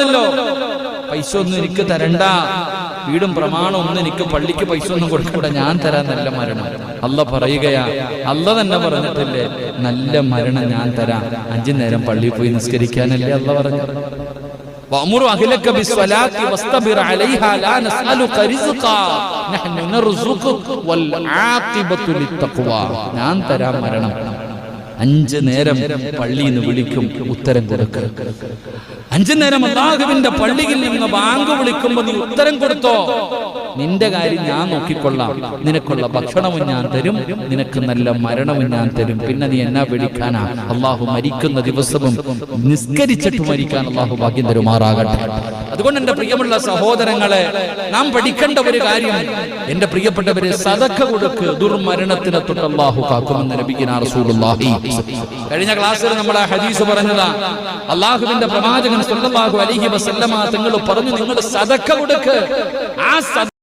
പറഞ്ഞല്ലോ, പൈസ ഒന്നും എനിക്ക് തരണ്ട, വീടും പ്രമാണം ഒന്നും എനിക്ക് പള്ളിക്ക് പൈസ ഒന്നും കൊടുക്കൂടെ, ഞാൻ തരാൻ നല്ല മരണം. അല്ല പറയുകയാ, അല്ല തന്നെ പറഞ്ഞിട്ടില്ലേ, നല്ല മരണം ഞാൻ തരാം, 5 നേരം പള്ളിയിൽ പോയി നിസ്കരിക്കാനല്ലേ അല്ല പറഞ്ഞു. വഅമുറു അഹ്ലക ബിസ്സലാത്തി വസ്തബിർ അലൈഹാ ലാ നസ്അലുക റിസ്ഖാ നഹ്നു നർസുഖുക വൽ ആഖിബതു ലിത്തഖ്വാ. ഞാൻ തരാം മരണം. 5 നേരം പള്ളിയിൽ നിന്ന് വിളിക്കും, ഉത്തരം കൊടുക്കുക. 5 നേരം അല്ലാഹുവിന്റെ പള്ളിയിൽ നിന്ന് ബാങ്ക് വിളിക്കുമ്പോൾ നീ ഉത്തരം കൊടുത്തോ, നിന്റെ കാര്യം ഞാൻ നോക്കിക്കൊള്ളാം, നിനക്കുള്ള ഭക്ഷണവും ഞാൻ തരും, നിനക്ക് നല്ല മരണവും ഞാൻ തരും. പിന്നെ നീ എന്നാ വിളിക്കാനാ? അള്ളാഹു മരിക്കുന്ന ദിവസവും നിസ്കരിച്ചിട്ട് മരിക്കാൻ അള്ളാഹു ഭാഗ്യം തരുമാറാകട്ടെ. അതുകൊണ്ട് എന്റെ പ്രിയമുള്ള സഹോദരങ്ങളെ, നാം പഠിക്കേണ്ട ഒരു കാര്യം, എന്റെ പ്രിയപ്പെട്ടവരെ, സദഖ കൊടുക്ക്, ദുർമരണത്തിനെ തൊട്ട് അള്ളാഹു കാക്കുമെന്ന് നബിയുനാ റസൂലുള്ളാഹി. കഴിഞ്ഞ ക്ലാസ്സിൽ നമ്മൾ ആ ഹദീസ് പറഞ്ഞതാ. അള്ളാഹുവിന്റെ പ്രവാചകൻ സ്വല്ലല്ലാഹു അലൈഹി വസല്ലമ തങ്ങൾ പറഞ്ഞു, നിങ്ങൾ സദഖ കൊടുക്ക്. ആ